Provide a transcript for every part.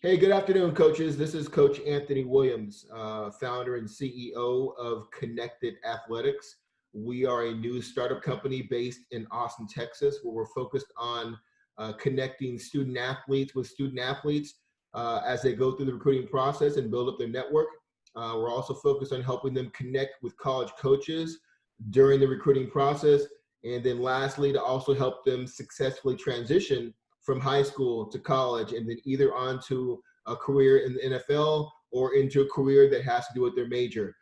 Hey, good afternoon, coaches. This is Coach Anthony Williams, founder and CEO of Connected Athletics. We are a new startup company based in Austin, Texas, where we're focused on connecting student athletes with student athletes as they go through the recruiting process and build up their network. We're also focused on helping them connect with college coaches during the recruiting process. And then lastly, to also help them successfully transition from high school to college and then either onto a career in the NFL or into a career that has to do with their major.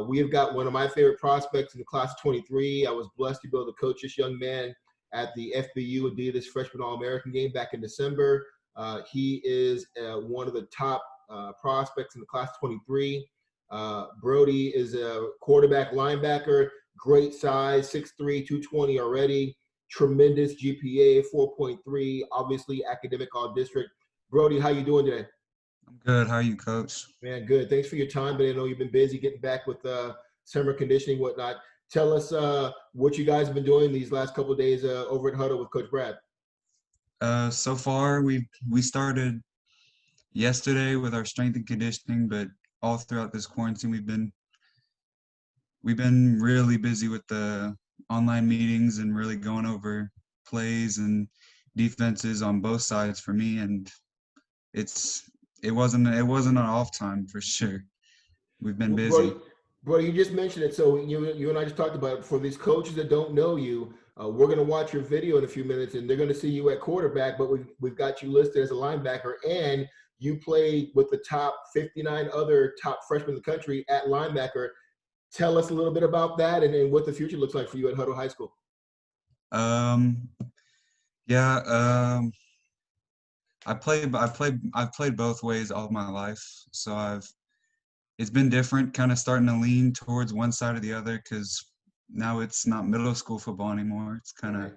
We have got one of my favorite prospects in the class of 23. I was blessed to be able to coach this young man at the FBU Adidas Freshman All-American game back in December. He is one of the top prospects in the class of 23. Brody is a quarterback linebacker, great size, 6'3", 220 already. Tremendous GPA, 4.3, obviously academic all district. Brody, how you doing today? I'm good. How are you, Coach? Man, good. Thanks for your time, but I know you've been busy getting back with summer conditioning, whatnot. Tell us what you guys have been doing these last couple of days over at Hutto with Coach Brad. So far, we started yesterday with our strength and conditioning, but all throughout this quarantine, we've been really busy with the online meetings and really going over plays and defenses on both sides for me. And it wasn't an off time for sure. We've been Well, busy. Brody, you just mentioned it. So you and I just talked about it. For these coaches that don't know you, we're going to watch your video in a few minutes, and they're going to see you at quarterback. But we've got you listed as a linebacker, and you played with the top 59 other top freshmen in the country at linebacker. Tell us a little bit about that and what the future looks like for you at Hutto High School. Um, yeah. I've played both ways all my life, so it's been different, kind of starting to lean towards one side or the other because now it's not middle school football anymore. It's kind of Right.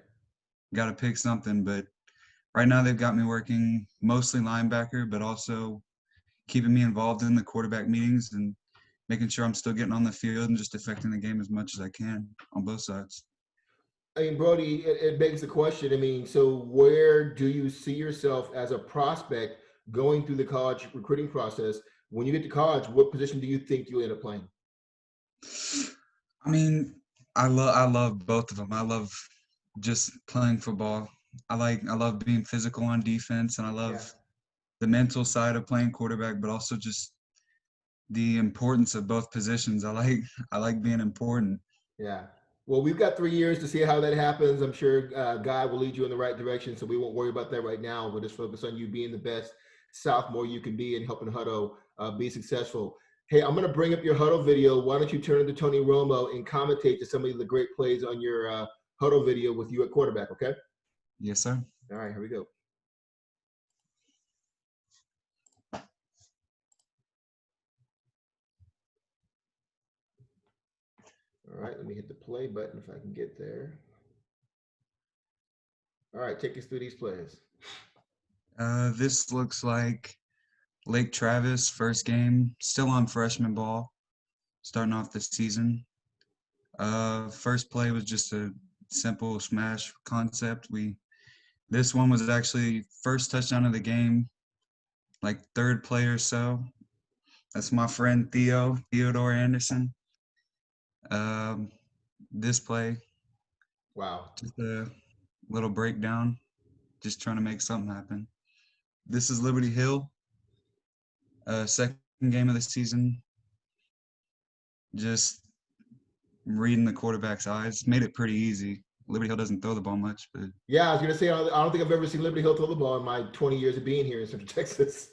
got to pick something. But right now they've got me working mostly linebacker, but also keeping me involved in the quarterback meetings and making sure I'm still getting on the field and just affecting the game as much as I can on both sides. I mean, Brody, it begs the question. I mean, so where do you see yourself as a prospect going through the college recruiting process? When you get to college, what position do you think you'll end up playing? I mean, I love both of them. I love just playing football. I love being physical on defense, and I Yeah. love the mental side of playing quarterback, but also just the importance of both positions. I like being important. Yeah. Well, we've got 3 years to see how that happens. I'm sure God will lead you in the right direction, so we won't worry about that right now. We'll just focus on you being the best sophomore you can be and helping Hutto be successful. Hey, I'm going to bring up your Hutto video. Why don't you turn to Tony Romo and commentate to some of the great plays on your Hutto video with you at quarterback, okay? Yes, sir. All right, here we go. All right, let me hit the play button if I can get there. All right, take us through these plays. This looks like Lake Travis first game, still on freshman ball, starting off the season. First play was just a simple smash concept. This one was actually first touchdown of the game, like third play or so. That's my friend Theodore Anderson. Um, this play, Wow. just a little breakdown, just trying to make something happen. This is Liberty Hill, second game of the season. Just reading the quarterback's eyes made it pretty easy. Liberty Hill doesn't throw the ball much, but Yeah, I was going to say, I don't think I've ever seen Liberty Hill throw the ball in my 20 years of being here in Central Texas.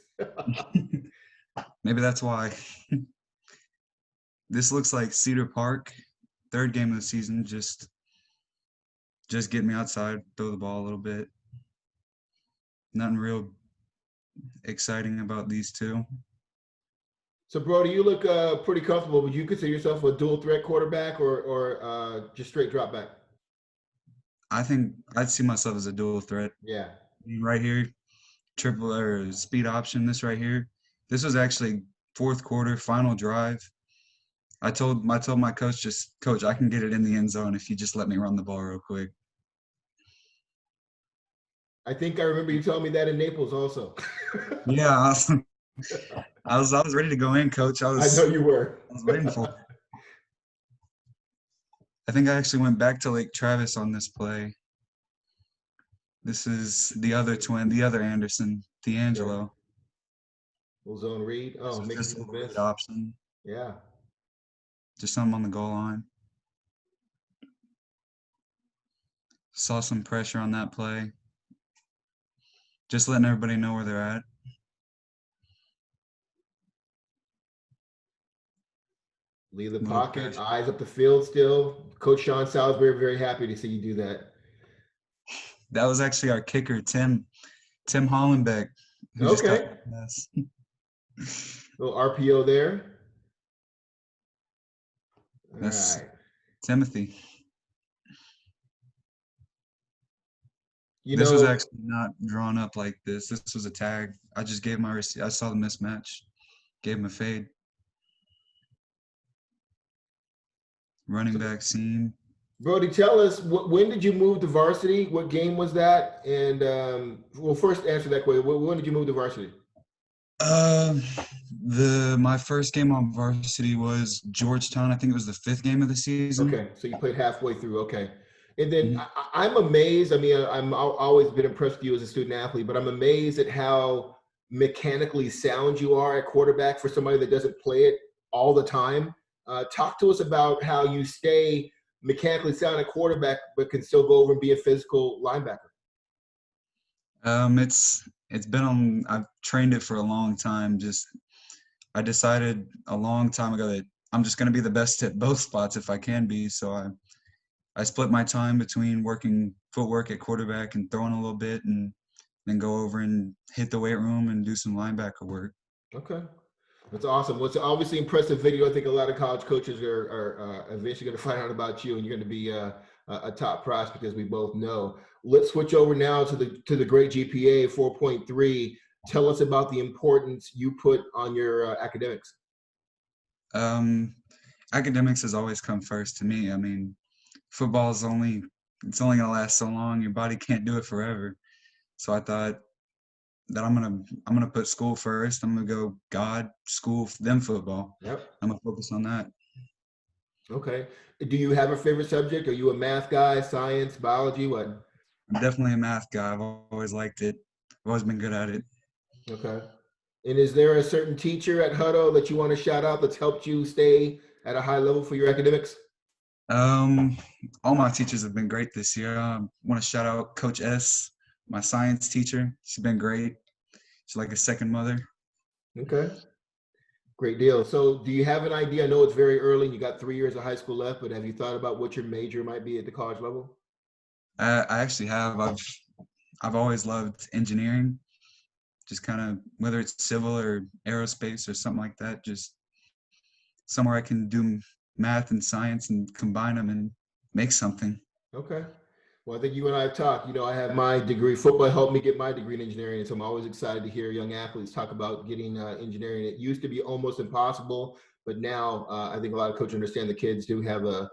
maybe that's why. This looks like Cedar Park, third game of the season. Just get me outside, throw the ball a little bit. Nothing real exciting about these two. So, Brody, you look pretty comfortable. Would you consider yourself a dual threat quarterback or just straight drop back? I think I'd see myself as a dual threat. Yeah. Right here, triple or speed option. This right here. This was actually fourth quarter, final drive. I told my coach, just coach, I can get it in the end zone if you just let me run the ball real quick. I think I remember you telling me that in Naples also. Yeah, I was ready to go in, coach. I I know was you were. I was waiting for it. I think I actually went back to Lake Travis on this play. This is the other twin, the other Anderson, Okay. D'Angelo. Little zone read. This Oh, was making just a people little read miss. option, Yeah. just something on the goal line. Saw some pressure on that play. Just letting everybody know where they're at. Leave the Little pocket, pressure. eyes up the field still. Coach Sean Salisbury, very happy to see you do that. That was actually our kicker, Tim Hollenbeck, who just got Okay. the pass. Little RPO there. All That's right. Timothy. You This was know, actually not drawn up like this. This was a tag. I just gave my receipt. I saw the mismatch. Gave him a fade. Running back seam. Brody, tell us when did you move to varsity? What game was that? And well, first answer that question. When did you move to varsity? Uh, my first game on varsity was Georgetown. I think it was the 5th game of the season. Okay, so you played halfway through. Okay, and then Mhm. I'm amazed. I mean, always been impressed with you as a student athlete, but I'm amazed at how mechanically sound you are at quarterback for somebody that doesn't play it all the time. Talk to us about how you stay mechanically sound at quarterback, but can still go over and be a physical linebacker. It's been on. I've trained it for a long time. Just I decided a long time ago that I'm just going to be the best at both spots if I can be. So I split my time between working footwork at quarterback and throwing a little bit, and then go over and hit the weight room and do some linebacker work. Okay. That's awesome. Well, it's obviously impressive video. I think a lot of college coaches are eventually going to find out about you, and you're going to be a top prospect, as we both know. Let's switch over now to the great GPA 4.3. Tell us about the importance you put on your academics. Um, Academics has always come first to me. I mean, football is it's only gonna last so long. Your body can't do it forever. So I thought that I'm gonna put school first. I'm gonna go God, school, then football. Yep. I'm gonna focus on that. Okay. Do you have a favorite subject? Are you a math guy, science, biology? What? I'm definitely a math guy. I've always liked it. I've always been good at it. Okay. And is there a certain teacher at Hutto that you want to shout out that's helped you stay at a high level for your academics? Um, all my teachers have been great this year. I want to shout out Coach S, my science teacher. She's been great. She's like a second mother. Okay. Great deal. So, do you have an idea? I know it's very early. You got 3 years of high school left, but have you thought about what your major might be at the college level? I actually have. I've always loved engineering. Just kind of whether it's civil or aerospace or something like that. Just somewhere I can do math and science and combine them and make something. Okay. Well, I think you and I have talked. You know, I have my degree. Football helped me get my degree in engineering, and so I'm always excited to hear young athletes talk about getting engineering. It used to be almost impossible, but now I think a lot of coaches understand the kids do have an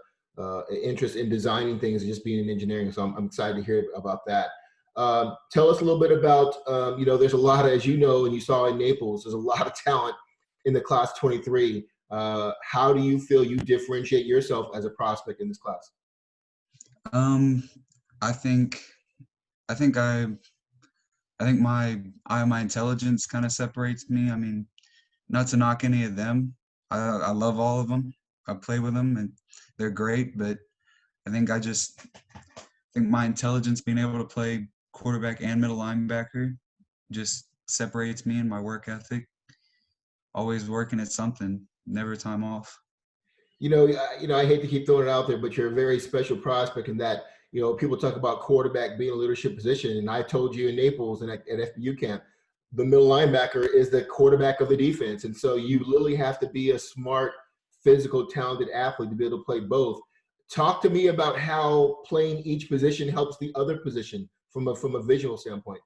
interest in designing things and just being in engineering. So I'm excited to hear about that. Tell us a little bit about, there's a lot of, as you know, and you saw in Naples, there's a lot of talent in the class 23. How do you feel you differentiate yourself as a prospect in this class? Um, I think I think I think my intelligence kind of separates me. I mean, not to knock any of them. I love all of them. I play with them and they're great, but I think my intelligence being able to play quarterback and middle linebacker just separates me and my work ethic. Always working at something, never time off. I hate to keep throwing it out there, but you're a very special prospect in that, people talk about quarterback being a leadership position. And I told you in Naples and at FBU camp, the middle linebacker is the quarterback of the defense. And so you literally have to be a smart, physical, talented athlete to be able to play both. Talk to me about how playing each position helps the other position from a visual standpoint.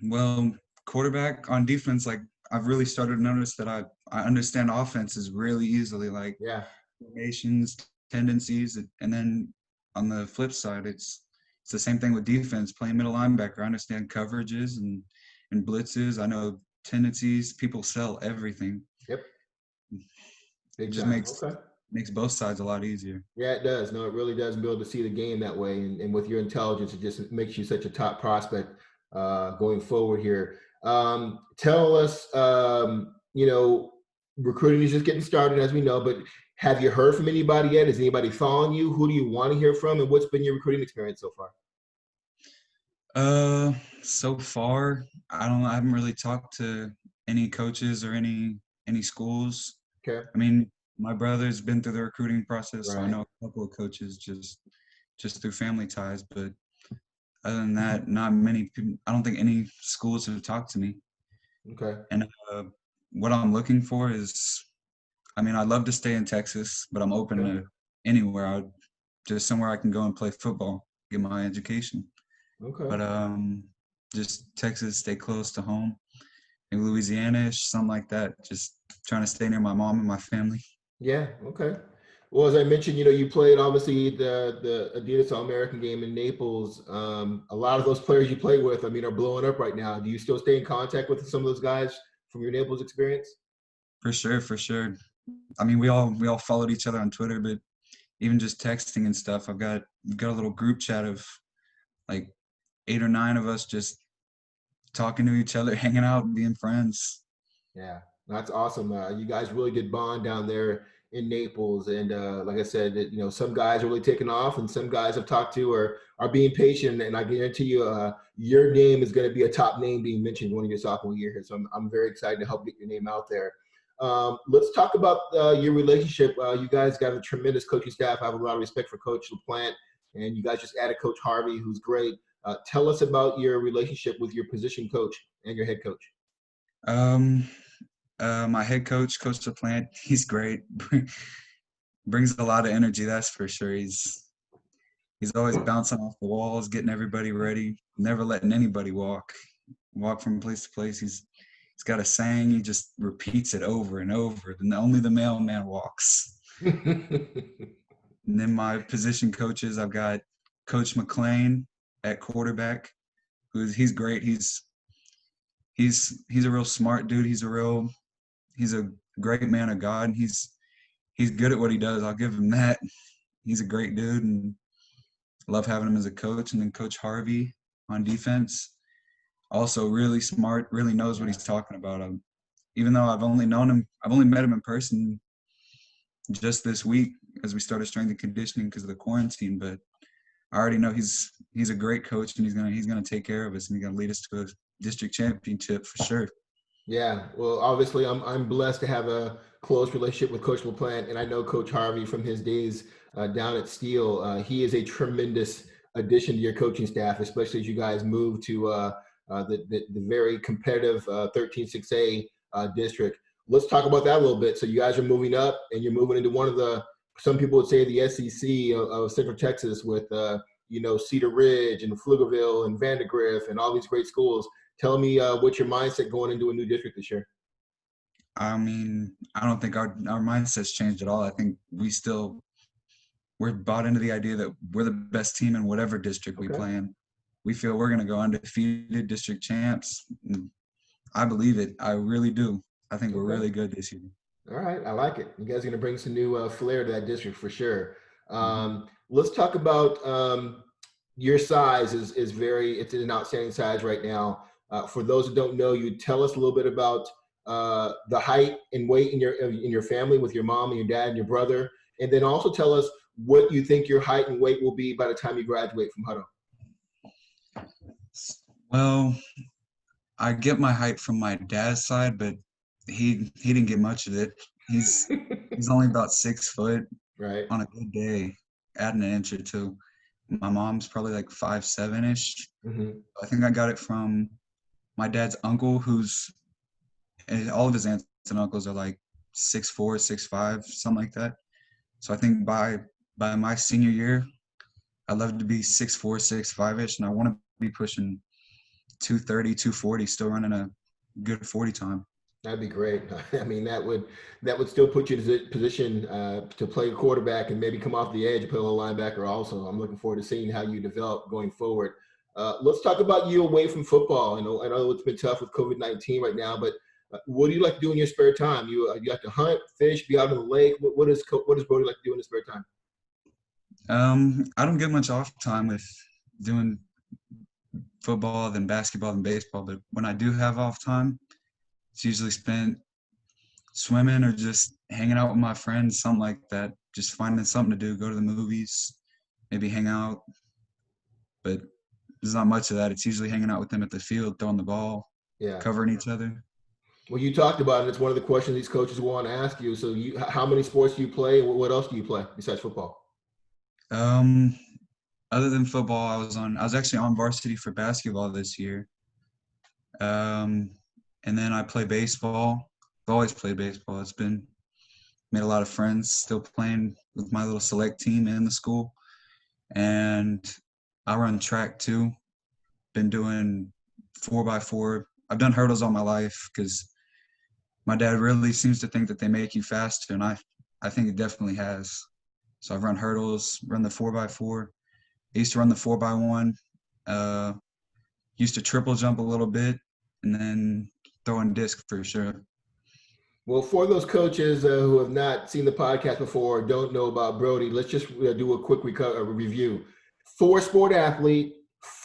Well, quarterback on defense, like I've really started to notice that I understand offenses really easily, like Yeah. formations, tendencies, and then on the flip side, it's the same thing with defense. Playing middle linebacker, I understand coverages in blitzes. I know tendencies. People sell everything. Yep. It Big just time. makes Okay. makes both sides a lot easier. Yeah, it does. No, it really does be able to see the game that way. And with your intelligence, it just makes you such a top prospect going forward here. Tell us, recruiting is just getting started, as we know, but have you heard from anybody yet? Is anybody following you? Who do you want to hear from? And what's been your recruiting experience so far? So far, I haven't really talked to any coaches or any schools. Okay. I mean, my brother's been through the recruiting process, so I Right. know a couple of coaches just through family ties. But other than that, not many people. I don't think any schools have talked to me. Okay. And what I'm looking for is, I mean, I'd love to stay in Texas, but I'm open Okay. to anywhere. Just somewhere I can go and play football, get my education. Okay. But just Texas, stay close to home. Maybe Louisiana-ish, something like that. Just trying to stay near my mom and my family. Yeah. Okay. Well, as I mentioned, you played obviously the Adidas All American game in Naples. A lot of those players you play with, I mean, are blowing up right now. Do you still stay in contact with some of those guys from your Naples experience? For sure, for sure. I mean, we all followed each other on Twitter, but even just texting and stuff, we've got a little group chat of like 8 or 9 of us just talking to each other, hanging out, being friends. Yeah, that's awesome. You guys really did bond down there in Naples, and like I said, some guys are really taking off, and some guys I've talked to are being patient. And I guarantee you, your name is going to be a top name being mentioned one of your sophomore year here. So I'm very excited to help get your name out there. Let's talk about your relationship. You guys got a tremendous coaching staff. I have a lot of respect for Coach LaPlante, and you guys just added Coach Harvey, who's great. Tell us about your relationship with your position coach and your head coach. Um, my head coach, Coach LaPlante, he's great. Brings a lot of energy, that's for sure. He's always bouncing off the walls, getting everybody ready, never letting anybody walk from place to place. He's got a saying, he just repeats it over and over, and only the mailman walks. And then my position coaches, I've got Coach McLean at quarterback, he's great. He's a real smart dude. He's a great man of God. He's good at what he does. I'll give him that. He's a great dude, and love having him as a coach. And then Coach Harvey on defense, also really smart, really knows what he's talking about. Even though I've only met him in person just this week as we started strength and conditioning because of the quarantine. But I already know he's a great coach, and he's gonna take care of us, and he's gonna lead us to a district championship for sure. Yeah, well, obviously, I'm blessed to have a close relationship with Coach LaPlante, and I know Coach Harvey from his days down at Steele. He is a tremendous addition to your coaching staff, especially as you guys move to the very competitive 13-6A district. Let's talk about that a little bit. So you guys are moving up, and you're moving into one of some people would say the SEC of Central Texas with Cedar Ridge and Pflugerville and Vandergrift and all these great schools. Tell me what's your mindset going into a new district this year? I mean, I don't think our mindset's changed at all. I think we're bought into the idea that we're the best team in whatever district we Okay. play in. We feel we're going to go undefeated district champs. I believe it. I really do. I think we're Okay. really good this year. All right. I like it. You guys are going to bring some new flair to that district for sure. Mm-hmm. Let's talk about your size it's an outstanding size right now. For those who don't know you, tell us a little bit about the height and weight in your family with your mom and your dad and your brother. And then also tell us what you think your height and weight will be by the time you graduate from Hutto. Well, I get my height from my dad's side, but he didn't get much of it. He's only about 6 foot Right. on a good day, adding an inch or two. My mom's probably like 5'7" ish. Mm-hmm. I think I got it from my dad's uncle, and all of his aunts and uncles are like 6'4", 6'5", something like that. So I think by my senior year, I'd love to be 6'4", 6'5" ish, and I want to be pushing 230, 240, still running a good 40 time. That'd be great. I mean, that would still put you in a position to play quarterback and maybe come off the edge, play a little linebacker. Also, I'm looking forward to seeing how you develop going forward. Let's talk about you away from football. I know it's been tough with COVID-19 right now, but what do you like to do in your spare time? You like to hunt, fish, be out on the lake. What does Brody like to do in his spare time? I don't get much off time with doing football than basketball than baseball, but when I do have off time, it's usually spent swimming or just hanging out with my friends, something like that. Just finding something to do, go to the movies, maybe hang out. But there's not much of that. It's usually hanging out with them at the field, throwing the ball, Yeah. covering each other. Well, you talked about it. It's one of the questions these coaches want to ask you. So, how many sports do you play? What else do you play besides football? Um, Other than football, I was actually on varsity for basketball this year. Um, and then I play baseball. I've always played baseball. It's been made a lot of friends. Still playing with my little select team in the school, and I run track too. Been doing 4x4. I've done hurdles all my life because my dad really seems to think that they make you faster, and I think it definitely has. So I've run hurdles, run the 4x4. I used to run the 4x1. Uh, Used to triple jump a little bit, and then throwing disc for sure. Well, for those coaches who have not seen the podcast before or don't know about Brody, let's just do a quick review. Four-sport athlete,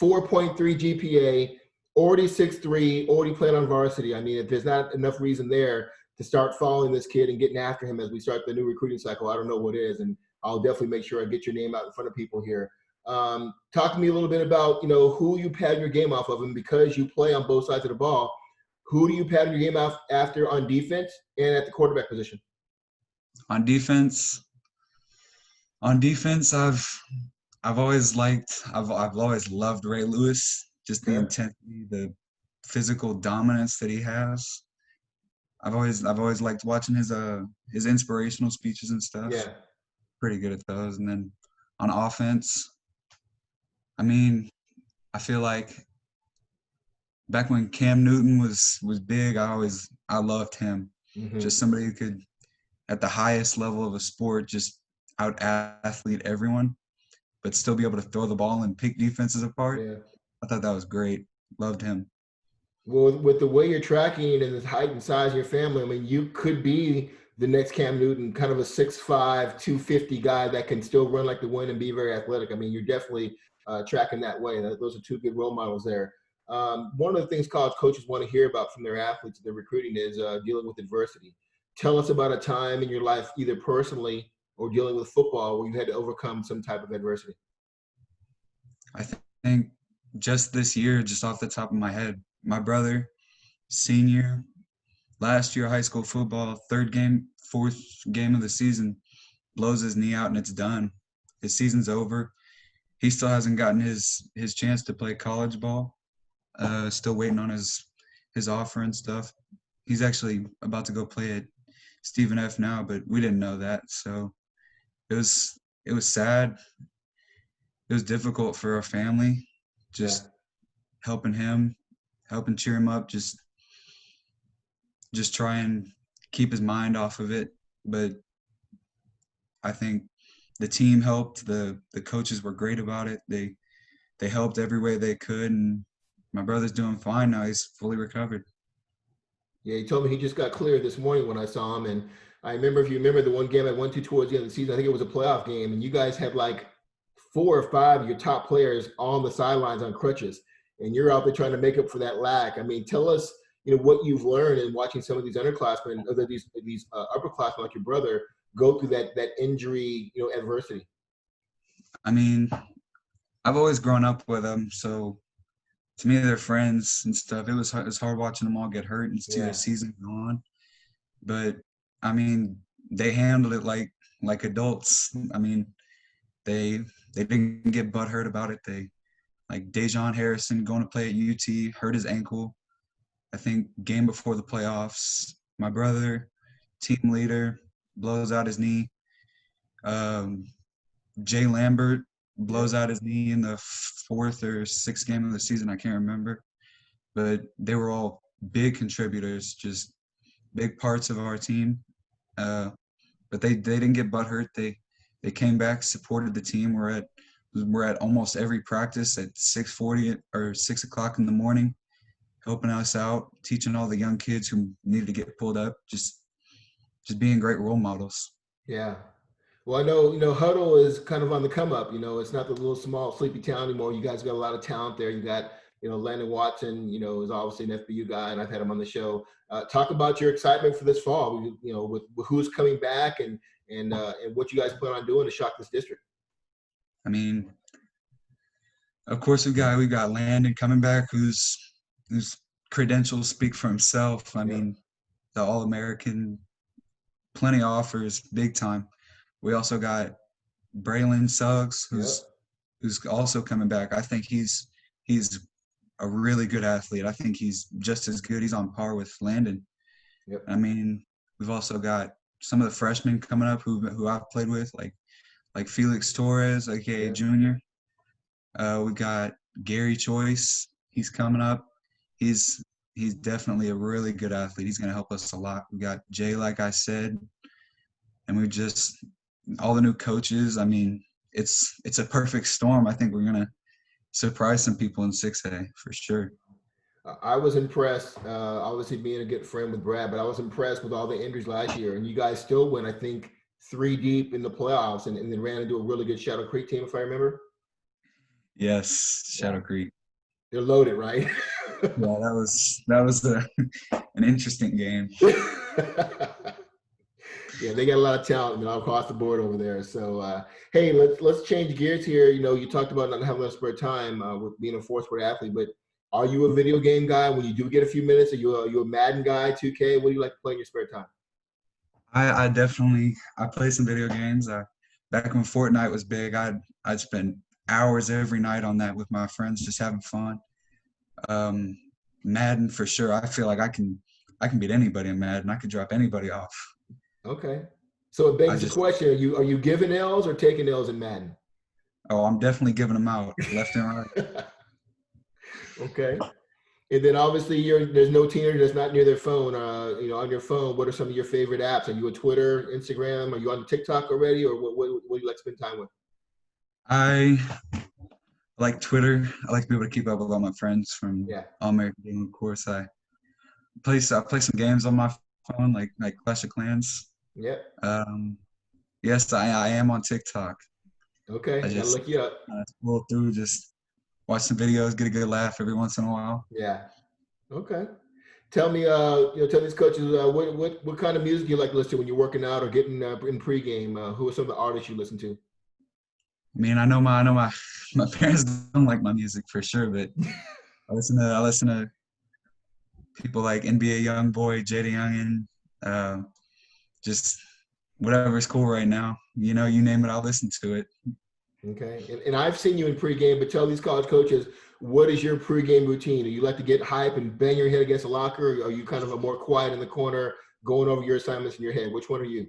4.3 GPA, already 6'3", already playing on varsity. I mean, if there's not enough reason there to start following this kid and getting after him as we start the new recruiting cycle, I don't know what is. And I'll definitely make sure I get your name out in front of people here. Talk to me a little bit about, who you pattern your game off of, and because you play on both sides of the ball, who do you pattern your game off after on defense and at the quarterback position? On defense, I've always loved Ray Lewis. Just the Okay. intensity, the physical dominance that he has. I've always liked watching his inspirational speeches and stuff. Yeah. Pretty good at those. And then on offense, I mean, I feel like back when Cam Newton was big, I loved him. Mm-hmm. Just somebody who could, at the highest level of a sport, just out athlete everyone, but still be able to throw the ball and pick defenses apart. Yeah. I thought that was great. Loved him. Well, with the way you're tracking and the height and size of your family, I mean, you could be the next Cam Newton, kind of a 6'5", 250 guy that can still run like the wind and be very athletic. I mean, you're definitely tracking that way. Those are two good role models there. One of the things college coaches want to hear about from their athletes, their recruiting, is dealing with adversity. Tell us about a time in your life, either personally or dealing with football, where you had to overcome some type of adversity. I think just this year, just off the top of my head, my brother, senior, last year high school football, fourth game of the season, blows his knee out and it's done. His season's over. He still hasn't gotten his chance to play college ball. Still waiting on his offer and stuff. He's actually about to go play at Stephen F now, but we didn't know that. So it was sad. It was difficult for our family, Yeah. just helping him, helping cheer him up, just try and keep his mind off of it. But I think the team helped. The coaches were great about it. They helped every way they could, and my brother's doing fine now. He's fully recovered. Yeah, he told me he just got cleared this morning when I saw him. And I remember, if you remember the one game I went to towards the end of the season, I think it was a playoff game, and you guys had like 4 or 5 of your top players on the sidelines on crutches, and you're out there trying to make up for that lack. I mean, tell us, what you've learned in watching some of these underclassmen, or these upperclassmen like your brother, go through that injury, adversity. I mean, I've always grown up with them, so to me, they're friends and stuff. It was hard watching them all get hurt and see their Yeah, season go on. But I mean, they handled it like adults. I mean, they they didn't get butthurt about it. They like Dejon Harrison going to play at UT, hurt his ankle. I think game before the playoffs, my brother, team leader, blows out his knee. Um, Jay Lambert yeah, blows out his knee in the fourth or sixth game of the season. I can't remember, but they were all big contributors, just big parts of our team. But they didn't get butthurt. They came back, supported the team. We're at We're at almost every practice at 6:40 or 6 o'clock in the morning, helping us out, teaching all the young kids who needed to get pulled up, just being great role models. Yeah. Well, I know, Hutto is kind of on the come up. It's not the little small sleepy town anymore. You guys got a lot of talent there. You got, Landon Watson, is obviously an FBU guy, and I've had him on the show. Talk about your excitement for this fall, with who's coming back and what you guys plan on doing to shock this district. I mean, of course, we got Landon coming back, whose credentials speak for himself. I Yeah. mean, the All-American, plenty of offers, big time. We also got Braylon Suggs, Yep. who's also coming back. I think he's a really good athlete. I think he's just as good. He's on par with Landon. Yep. I mean, we've also got some of the freshmen coming up who I've played with, like Felix Torres, aka Yeah. Junior. We got Gary Choice. He's coming up. He's definitely a really good athlete. He's going to help us a lot. We got Jay, like I said, and we just all the new coaches. I mean, it's a perfect storm. I think we're going to surprise some people in 6A for sure. I was impressed, obviously being a good friend with Brad, but I was impressed with all the injuries last year. And you guys still went, I think, 3 deep in the playoffs and then ran into a really good Shadow Creek team, if I remember. Yes, Shadow Creek. They're loaded, right? Yeah, that was an interesting game. Yeah, they got a lot of talent, across the board over there. So, hey, let's change gears here. You talked about not having enough spare time with being a four-sport athlete, but are you a video game guy? When you do get a few minutes, are you a Madden guy, 2K? What do you like to play in your spare time? I definitely play some video games. Back when Fortnite was big, I'd spend hours every night on that with my friends, just having fun. Madden for sure. I feel like I can beat anybody in Madden. I could drop anybody off. Okay. So it begs the question: Are you giving L's or taking L's in Madden? Oh, I'm definitely giving them out left and right. Okay. And then obviously there's no teenager that's not near their phone. On your phone, what are some of your favorite apps? Are you on Twitter, Instagram? Are you on TikTok already, or what do you like to spend time with? I like Twitter. I like to be able to keep up with all my friends from Yeah. All American Game. Of course, I play some games on my phone, like Clash of Clans. Yep. Yes, I am on TikTok. Okay. I Gotta just look you up. scroll through, just watch some videos, get a good laugh every once in a while. Yeah. Okay. Tell me, tell these coaches what kind of music you like to listen to when you're working out or getting in pregame. Who are some of the artists you listen to? I mean, I know my parents don't like my music for sure, but I listen to people like NBA YoungBoy, Jada Youngin, just whatever's cool right now. You name it, I'll listen to it. Okay. And I've seen you in pregame, but tell these college coaches, what is your pregame routine? Do you like to get hype and bang your head against a locker? Or are you kind of a more quiet in the corner, going over your assignments in your head? Which one are you?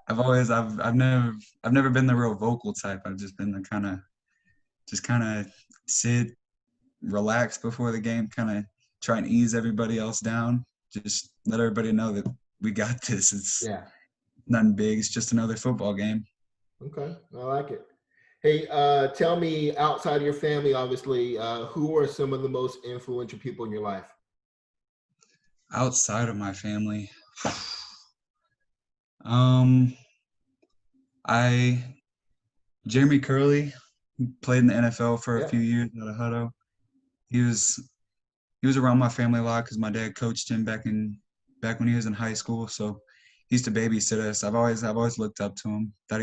I've never been the real vocal type. I've just been the kind of sit, relax before the game, kind of try and ease everybody else down. Just let everybody know that we got this. It's nothing big. It's just another football game. Okay. I like it. Hey, tell me, outside of your family, obviously, who are some of the most influential people in your life? Outside of my family, Jeremy Curley played in the NFL for a few years out of Hutto. He was around my family a lot because my dad coached him back when he was in high school. So he used to babysit us. I've always looked up to him. Thought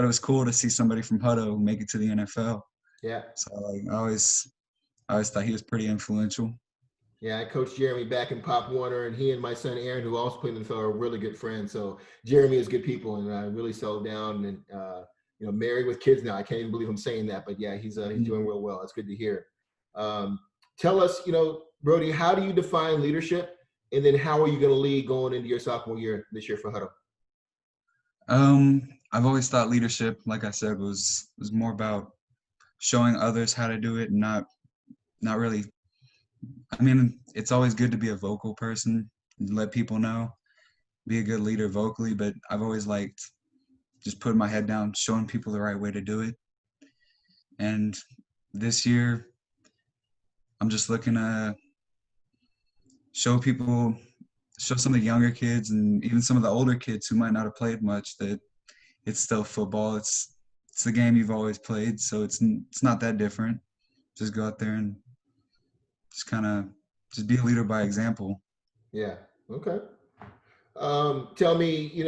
it was cool to see somebody from Hutto make it to the NFL. Yeah. So I always thought he was pretty influential. Yeah, I coached Jeremy back in Pop Warner, and he and my son Aaron, who also played in the NFL, are really good friends. So Jeremy is good people, and I really settled down and married with kids now. I can't even believe I'm saying that, but yeah, he's doing real well. It's good to hear. Tell us, Brody, how do you define leadership, and then how are you going to lead going into your sophomore year this year for Hutto? I've always thought leadership, like I said, was more about showing others how to do it, and not really. I mean, it's always good to be a vocal person, let people know, be a good leader vocally, but I've always liked just putting my head down, showing people the right way to do it. And this year, I'm just looking to show people, show some of the younger kids and even some of the older kids who might not have played much that it's still football. It's the game you've always played, so it's not that different. Just go out there and just kind of just be a leader by example. Yeah. Okay. Tell me,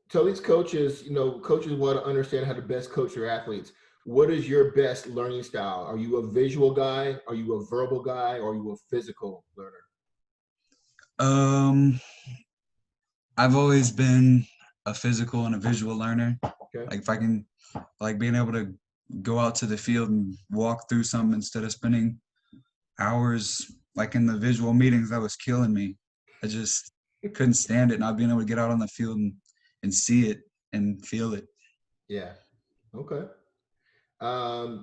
tell these coaches, coaches want to understand how to best coach their athletes. What is your best learning style? Are you a visual guy? Are you a verbal guy? Or are you a physical learner? Um, I've always been a physical and a visual learner. Okay. Like if I can, like being able to go out to the field and walk through something instead of spending hours like in the visual meetings, that was killing me. I just couldn't stand it, not being able to get out on the field and see it and feel it. Yeah. Okay.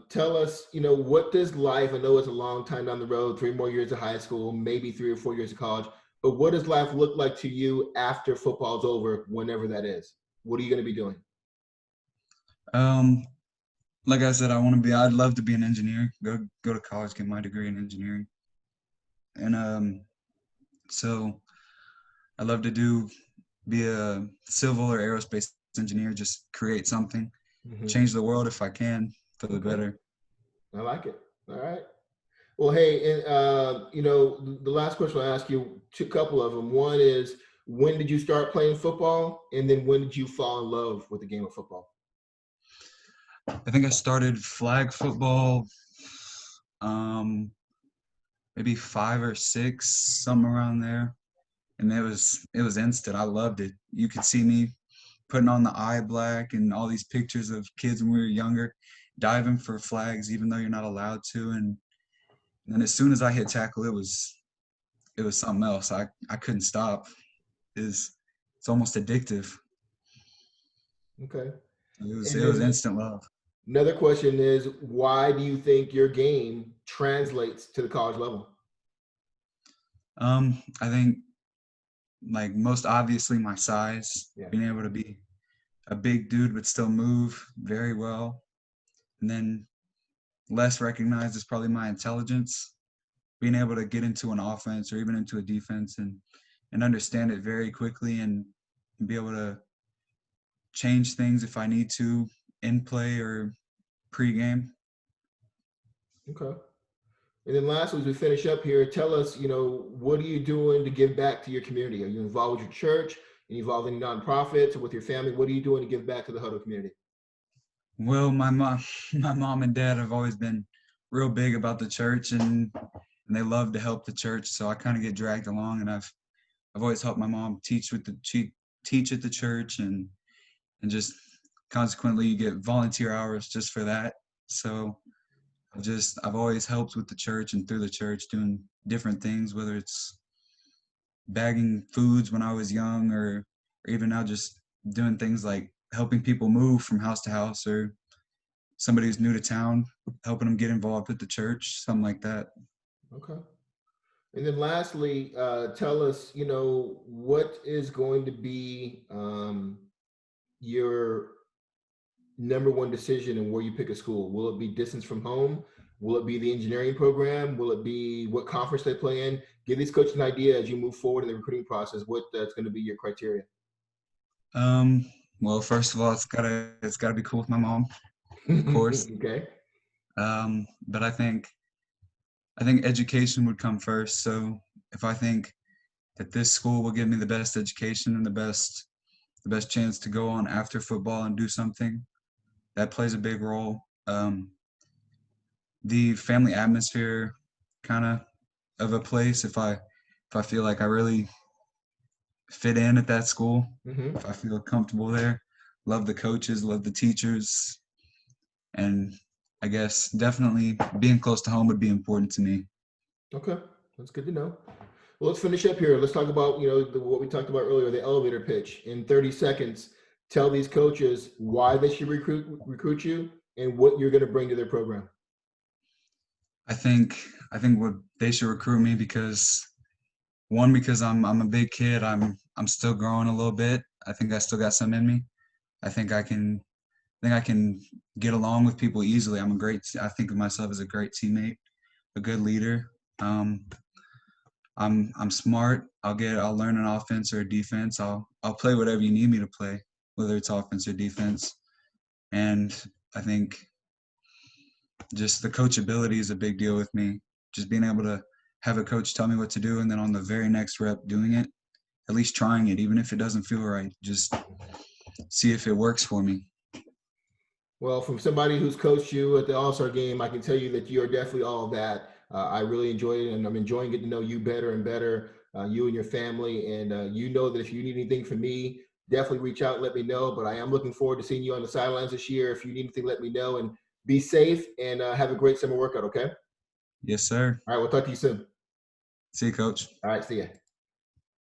Tell us, what does life, I know it's a long time down the road, 3 more years of high school, maybe 3 or 4 years of college, but what does life look like to you after football's over, whenever that is? What are you going to be doing? Um, like I said, I'd love to be an engineer, go to college, get my degree in engineering. And so I'd love to be a civil or aerospace engineer, just create something, Hmm. change the world if I can for the Okay. better. I like it. All right. Well, hey, and the last question I ask you, two couple of them. One is, when did you start playing football, and then when did you fall in love with the game of football? I think I started flag football um maybe 5 or 6, something around there. And it was instant. I loved it. You could see me putting on the eye black and all these pictures of kids when we were younger, diving for flags even though you're not allowed to. And then as soon as I hit tackle, it was something else. I couldn't stop. It's almost addictive. Okay. It was And instant love. another question is, why do you think your game translates to the college level? I think like most obviously my size, Yeah. being able to be a big dude but still move very well. And then less recognized is probably my intelligence, being able to get into an offense or even into a defense and understand it very quickly and be able to change things if I need to in play or pregame. Okay. And then lastly, as we finish up here, tell us, what are you doing to give back to your community? Are you involved with your church? Are you involved in nonprofits or with your family? What are you doing to give back to the Hutto community? Well, my mom, my mom and dad have always been real big about the church and they love to help the church. So I kind of get dragged along, and I've always helped my mom teach at the church and just consequently you get volunteer hours just for that. So I've always helped with the church and through the church doing different things, whether it's bagging foods when I was young or even now just doing things like helping people move from house to house or somebody who's new to town, helping them get involved with the church, something like that. Okay. And then lastly, tell us, what is going to be your number one decision in where you pick a school? Will it be distance from home? Will it be the engineering program? Will it be what conference they play in? Give these coaches an idea as you move forward in the recruiting process, what that's going to be your criteria. Um, well, first of all, it's gotta be cool with my mom, of course. Okay. But I think education would come first. So if I think that this school will give me the best education and the best chance to go on after football and do something, that plays a big role. The family atmosphere, kind of a place. If I feel like I really fit in at that school, Hmm. if I feel comfortable there, love the coaches, love the teachers, and I guess definitely being close to home would be important to me. Okay, that's good to know. Well, let's finish up here. Let's talk about what we talked about earlier, the elevator pitch. In 30 seconds, tell these coaches why they should recruit you and what you're going to bring to their program. I think what they should recruit me because one, because I'm a big kid. I'm still growing a little bit. I think I still got some in me. I think I can think I can get along with people easily. I think of myself as a great teammate, a good leader. Um, I'm smart. I'll learn an offense or a defense. I'll play whatever you need me to play, whether it's offense or defense. And I think just the coachability is a big deal with me. Just being able to have a coach tell me what to do, and then on the very next rep doing it, at least trying it, even if it doesn't feel right. Just see if it works for me. Well, from somebody who's coached you at the All-Star game, I can tell you that you are definitely all of that. I really enjoyed it, and I'm enjoying getting to know you better and better, you and your family. And you know that if you need anything from me, definitely reach out and let me know. But I am looking forward to seeing you on the sidelines this year. If you need anything, let me know. And be safe and have a great summer workout, okay? Yes, sir. All right, we'll talk to you soon. See you, coach. All right, see ya.